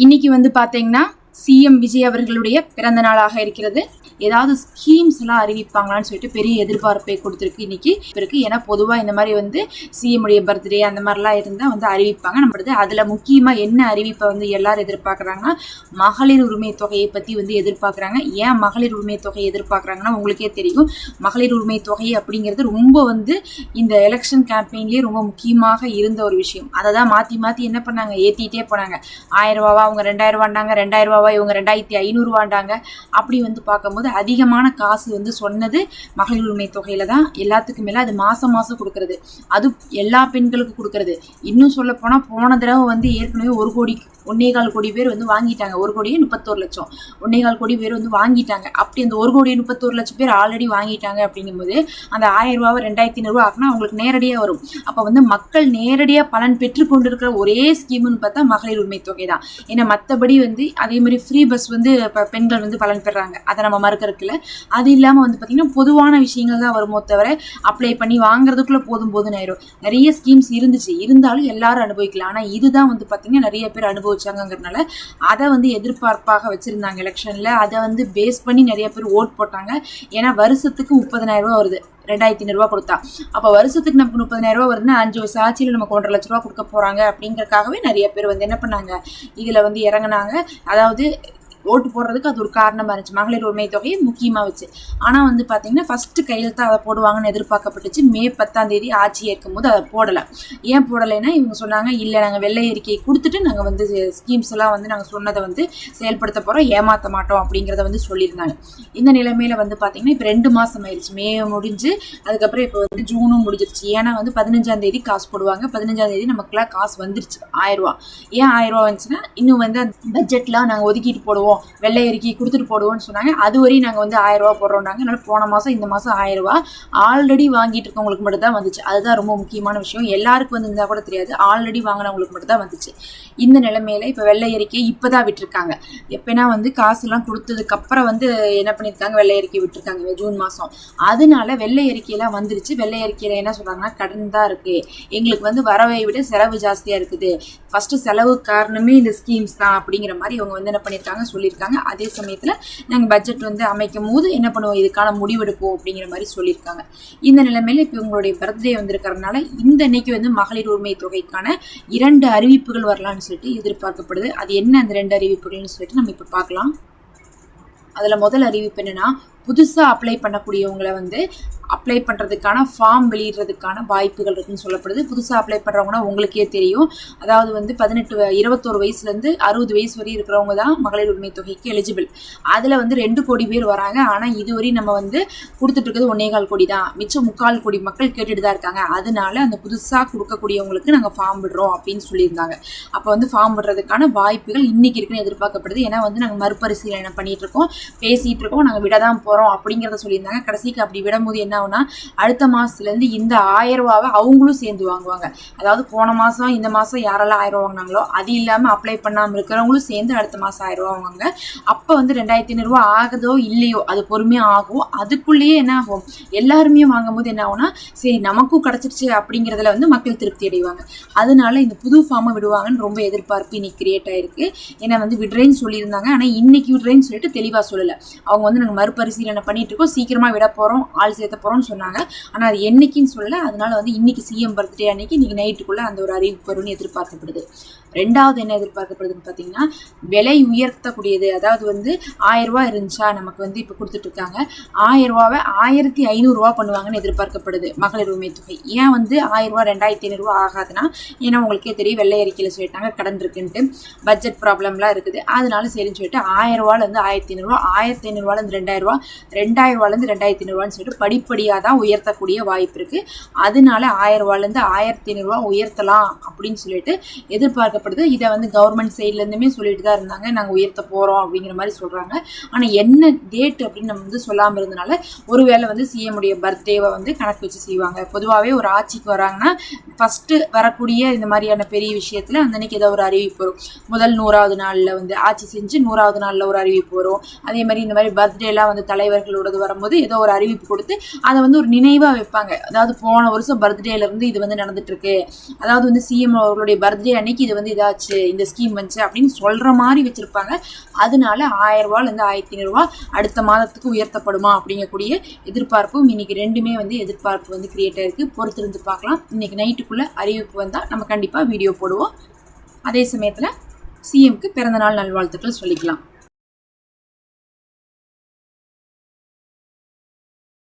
இன்னைக்கு வந்து பார்த்தீங்கன்னா சிஎம் விஜய் அவர்களுடைய பிறந்த நாளாக இருக்கிறது. ஏதாவது ஸ்கீம்ஸ் எல்லாம் அறிவிப்பாங்களான்னு சொல்லிட்டு பெரிய எதிர்பார்ப்பை கொடுத்துருக்கு இன்னைக்கு இருக்கு. ஏன்னா பொதுவாக இந்த மாதிரி வந்து சிஎம் உடைய பர்த்டே அந்த மாதிரிலாம் இருந்தால் வந்து அறிவிப்பாங்க. நம்மளது அதில் முக்கியமாக என்ன அறிவிப்பை வந்து எல்லாரும் எதிர்பார்க்குறாங்கன்னா மகளிர் உரிமை தொகையை பற்றி வந்து எதிர்பார்க்குறாங்க. ஏன் மகளிர் உரிமை தொகையை எதிர்பார்க்குறாங்கன்னா உங்களுக்கே தெரியும், மகளிர் உரிமை தொகை அப்படிங்கிறது ரொம்ப வந்து இந்த எலெக்ஷன் கேம்பெயின்லேயே ரொம்ப முக்கியமாக இருந்த ஒரு விஷயம். அதை தான் மாற்றி மாற்றி என்ன பண்ணாங்க, ஏற்றிட்டே போனாங்க. 1000 ரூபாவா அவங்க 2000 ரூபாண்டாங்க, 2000 ரூபாவா இவங்க 2500 ரூபாண்டாங்க. அப்படி வந்து பார்க்கும்போது அதிகமான காசு வந்து சொன்னது மகளிர் உரிமை தொகையில தான். எல்லாத்துக்கும் மேல அது மாசம் மாசம் கொடுக்கறது, அது எல்லா பெண்களுக்கும் கொடுக்கறது. இன்னும் சொல்ல போனா போன தடவை வந்து ஏற்கனவே 1.25 கோடி பேர் வந்து வாங்கிட்டாங்க. 1,31,00,000 1.25 கோடி பேர் வந்து வாங்கிட்டாங்க. அப்படி அந்த 1,31,00,000 பேர் ஆல்ரெடி வாங்கிட்டாங்க. அப்படிங்கும்போது அந்த 1000 ரூபாவை 2500 ரூபா ஆக்குனா அவங்களுக்கு நேரடியாக வரும். அப்போ வந்து மக்கள் நேரடியாக பலன் பெற்று கொண்டிருக்கிற ஒரே ஸ்கீம்னு பார்த்தா மகளிர் உரிமை தொகை தான். ஏன்னா மற்றபடி வந்து அதே மாதிரி ஃப்ரீ பஸ் வந்து பெண்கள் வந்து பலன் பெறாங்க, அதை நம்ம மறுக்கிறதுக்குல. அது இல்லாமல் வந்து பார்த்தீங்கன்னா பொதுவான விஷயங்கள் தான் வருமோ தவிர அப்ளை பண்ணி வாங்குறதுக்குள்ள போதும்னு ஆயிரும். நிறைய ஸ்கீம்ஸ் இருந்துச்சு, இருந்தாலும் எல்லாரும் அனுபவிக்கலாம். ஆனால் இதுதான் வந்து பார்த்தீங்கன்னா நிறைய பேர் அனுபவிச்சாங்கிறதுனால அதை வந்து எதிர்பார்ப்பாக வச்சிருந்தாங்க எலெக்ஷன்ல. அதை வந்து பேஸ் பண்ணி நிறைய பேர் ஓட் போட்டாங்க. ஏன்னா வருஷத்துக்கு 30,000 ரூபா வருது, 2500 ரூபா கொடுத்தா. அப்போ வருஷத்துக்கு நமக்கு 30,000 ரூபா வருதுன்னா 5 வருஷம் ஆட்சியில் நமக்கு 1,50,000 ரூபா கொடுக்க போறாங்க. அப்படிங்கறதுக்காகவே நிறைய பேர் வந்து என்ன பண்ணாங்க, இதுல வந்து இறங்கினாங்க. அதாவது ஓட்டு போடுறதுக்கு அது ஒரு காரணமா இருந்துச்சு, மகளிர் உரிமை தொகையை முக்கியமா வச்சு. ஆனா வந்து பாத்தீங்கன்னா ஃபர்ஸ்ட் கையெழுத்து அதை போடுவாங்கன்னு எதிர்பார்க்கப்பட்டுச்சு. மே 10 ஆட்சி ஏற்கும் போது அதை போடல. ஏன் போடலைன்னா இவங்க சொன்னாங்க, இல்ல நாங்க வெள்ளை அறிக்கையை கொடுத்துட்டு நாங்க வந்து ஸ்கீம்ஸ் எல்லாம் வந்து நாங்க சொன்னதை வந்து செயல்படுத்த போறோம், ஏமாத்த மாட்டோம் அப்படிங்கிறத வந்து சொல்லியிருந்தாங்க. இந்த நிலைமையில வந்து பாத்தீங்கன்னா இப்ப 2 மாசம் ஆயிடுச்சு. மே முடிஞ்சு அதுக்கப்புறம் இப்ப வந்து ஜூனும் முடிஞ்சிருச்சு. ஏன்னா வந்து 15 காசு போடுவாங்க. 15 நமக்குலாம் காசு வந்துருச்சு 1000 ரூபா. ஏன் 1000 ரூபா வந்துச்சுன்னா இன்னும் வந்து பட்ஜெட்லாம் நாங்க ஒதுக்கிட்டு போடுவோம், வெள்ளை அறிக்கை கொடுத்துட்டு போடுவோம்னு சொன்னாங்க. அது வரையும் நாங்கள் வந்து 1000 ரூபா போடுறோம்னாங்க. அதனால போன மாதம் இந்த மாதம் 1000 ரூபா ஆல்ரெடி வாங்கிட்டு இருக்கவங்களுக்கு மட்டும் தான் வந்துச்சு. அதுதான் ரொம்ப முக்கியமான விஷயம். எல்லாருக்கும் வந்து இருந்தால் கூட தெரியாது, ஆல்ரெடி வாங்கினவங்களுக்கு மட்டும் தான் வந்துச்சு. இந்த நிலைமையில இப்போ வெள்ளை அறிக்கையை இப்போதான் விட்டுருக்காங்க. எப்பனா வந்து காசுலாம் கொடுத்ததுக்கு அப்புறம் வந்து என்ன பண்ணியிருக்காங்க, வெள்ளை அறிக்கை விட்டுருக்காங்க ஜூன் மாதம். அதனால வெள்ளை அறிக்கையெல்லாம் வந்துருச்சு. வெள்ளை அறிக்கையில என்ன சொல்றாங்கன்னா, கடன் தான் இருக்கு, எங்களுக்கு வந்து வரவை விட செலவு ஜாஸ்தியா இருக்குது, ஃபர்ஸ்ட் செலவு காரணமே இந்த ஸ்கீம்ஸ் தான் அப்படிங்கிற மாதிரி இவங்க வந்து என்ன பண்ணியிருக்காங்க சொல்லியிருக்காங்க. அதே சமயத்தில் நாங்கள் பட்ஜெட் வந்து அமைக்கும் போது என்ன பண்ணுவோம், இதுக்கான முடிவெடுப்போம் அப்படிங்கிற மாதிரி சொல்லியிருக்காங்க. இந்த நிலைமையில இப்போ இவங்களுடைய பர்த்டே வந்திருக்கிறதுனால இந்த இன்னைக்கு வந்து மகளிர் உரிமை தொகைக்கான 2 அறிவிப்புகள் வரலான்னு சொல்லிட்டு எதிர்பார்க்கப்படுது. அது என்ன அந்த 2 அறிவிப்புகள்னு சொல்லிட்டு நம்ம இப்போ பார்க்கலாம். அதில் முதல் அறிவிப்பு என்னன்னா, புதுசாக அப்ளை பண்ணக்கூடியவங்களை வந்து அப்ளை பண்ணுறதுக்கான ஃபார்ம் வெளியிடுறதுக்கான வாய்ப்புகள் இருக்குன்னு சொல்லப்படுது. புதுசாக அப்ளை பண்ணுறவங்கன்னா உங்களுக்கே தெரியும், அதாவது வந்து 21 வயசுலேருந்து 60 வயசு வரை இருக்கிறவங்க தான் மகளிர் உரிமை தொகைக்கு எலிஜிபிள். அதில் வந்து 2 கோடி பேர் வராங்க. ஆனால் இதுவரை நம்ம வந்து கொடுத்துட்டு இருக்கிறது 1.25 கோடி தான், மிச்சம் 3/4 கோடி மக்கள் கேட்டுட்டு தான் இருக்காங்க. அதனால அந்த புதுசாக கொடுக்கக்கூடியவங்களுக்கு நாங்கள் ஃபார்ம் விடுறோம் அப்படின்னு சொல்லியிருந்தாங்க. அப்போ வந்து ஃபார்ம் விடுறதுக்கான வாய்ப்புகள் இன்னைக்கு இருக்குன்னு எதிர்பார்க்கப்படுது. ஏன்னா வந்து நாங்கள் மறுபரிசீலனை பண்ணிட்டு இருக்கோம், பேசிட்டு இருக்கோம், நாங்கள் விட தான் போகிறோம் அப்படிங்கிறத சொல்லியிருந்தாங்க. கடைசிக்கு அப்படி விடும்போது என்ன ஆகுனா, அடுத்த மாசத்துலேருந்து இந்த 1000 ரூபாவை அவங்களும் சேர்ந்து வாங்குவாங்க. அதாவது போன மாதம் இந்த மாதம் யாரெல்லாம் 1000 ரூபா வாங்கினாங்களோ அது இல்லாமல் அப்ளை பண்ணாமல் இருக்கிறவங்களும் சேர்ந்து அடுத்த மாதம் 1000 ரூபா வாங்குவாங்க. அப்போ வந்து 2500 ரூபா ஆகுதோ இல்லையோ, அது பொறுமையாக ஆகும். அதுக்குள்ளேயே என்ன ஆகும், எல்லாருமே வாங்கும் போது என்ன ஆகும்னா, சரி நமக்கும் கிடச்சிருச்சு அப்படிங்கிறதுல வந்து மக்கள் திருப்தி அடைவாங்க. அதனால இந்த புது ஃபார்மை விடுவாங்கன்னு ரொம்ப எதிர்பார்ப்பு இன்னைக்கு கிரியேட் ஆயிருக்கு. ஏன்னா வந்து விடுறேன்னு சொல்லியிருந்தாங்க, ஆனால் இன்னைக்கு விடுறேன்னு சொல்லிட்டு தெளிவாக சொல்லலை. அவங்க வந்து நாங்கள் மறுபரிசீலனை பண்ணிட்டு இருக்கோம், சீக்கிரமாக விட போகிறோம், ஆள் சேர்த்த போகிறோம்னு சொன்னாங்க. ஆனால் அது என்னைக்குன்னு சொல்லலை. அதனால வந்து இன்னைக்கு சிஎம் பர்த்டே அன்னைக்கு இன்னைக்கு நைட்டுக்குள்ள அந்த ஒரு அறிவிப்பு வரும்னு எதிர்பார்க்கப்படுது. 2வது என்ன எதிர்பார்க்கப்படுதுன்னு பார்த்தீங்கன்னா, விலை உயர்த்தக்கூடியது. அதாவது வந்து 1000 ரூபா இருந்துச்சா நமக்கு வந்து இப்போ கொடுத்துட்டு இருக்காங்க, 1000 ரூபாவை 1500 ரூபா பண்ணுவாங்கன்னு எதிர்பார்க்கப்படுது மகளிர் உரிமை தொகை. ஏன் வந்து 1000 ரூபா 2500 ரூபா ஆகாதுன்னா, ஏன்னா உங்களுக்கே தெரியும் வெள்ளை அறிக்கையில் சொல்லிட்டாங்க கடன் இருக்குன்ட்டு, பட்ஜெட் ப்ராப்ளம்லாம் இருக்குது. அதனால சரின்னு சொல்லிட்டு 1000 ரூபாலேருந்து 1500 ரூபா, 1500 ரூபாலேருந்து 2000 ரூபா, 2000 ரூபாலேருந்து 2500 ரூபான்னு சொல்லிட்டு படிப்படியாக தான் உயர்த்தக்கூடிய வாய்ப்பு இருக்கு. அதனால 1000 ரூபாலேருந்து 1500 ரூபா உயர்த்தலாம் அப்படின்னு சொல்லிட்டு எதிர்பார்க்க. இதை வந்து கவர்மெண்ட் சைட்ல இருந்துமே சொல்லிட்டு தான் இருந்தாங்க, நாங்கள் உயர்த்த போறோம் அப்படிங்கிற மாதிரி சொல்றாங்க. ஆனால் என்ன டேட் அப்படின்னு நம்ம வந்து சொல்லாமல் இருந்தனால ஒருவேளை வந்து சிஎம் உடைய பர்த்டேவை வந்து கணக்கு வச்சு செய்வாங்க. பொதுவாகவே ஒரு ஆட்சிக்கு வராங்கன்னா ஃபர்ஸ்ட் வரக்கூடிய இந்த மாதிரியான பெரிய விஷயத்துல அந்த அன்னைக்கு ஏதோ ஒரு அறிவிப்பு வரும். முதல் 100வது நாளில் வந்து ஆட்சி செஞ்சு 100வது நாளில் ஒரு அறிவிப்பு வரும். அதே மாதிரி இந்த மாதிரி பர்த்டேலாம் வந்து தலைவர்களோடது வரும்போது ஏதோ ஒரு அறிவிப்பு கொடுத்து அதை வந்து ஒரு நினைவாக வைப்பாங்க. அதாவது போன வருஷம் பர்த்டேல இருந்து இது வந்து நடந்துட்டு இருக்கு, அதாவது வந்து சிஎம் அவர்களுடைய பர்த்டே அன்னைக்கு இது வந்து வந்து இதாச்சு, இந்த ஸ்கீம் வந்துச்சு அப்படின்னு சொல்கிற மாதிரி வச்சுருப்பாங்க. அதனால 1000 ரூபாயிலேருந்து 1500 அடுத்த மாதத்துக்கு உயர்த்தப்படுமா அப்படிங்கக்கூடிய எதிர்பார்ப்பும் இன்னைக்கு ரெண்டுமே வந்து எதிர்பார்ப்பு வந்து கிரியேட் ஆயிருக்கு. பொறுத்திருந்து பார்க்கலாம். இன்னைக்கு நைட்டுக்குள்ளே அறிவிப்பு வந்தால் நம்ம கண்டிப்பாக வீடியோ போடுவோம். அதே சமயத்தில் சிஎம்க்கு பிறந்தநாள் நல்வாழ்த்துக்கள் சொல்லிக்கலாம்.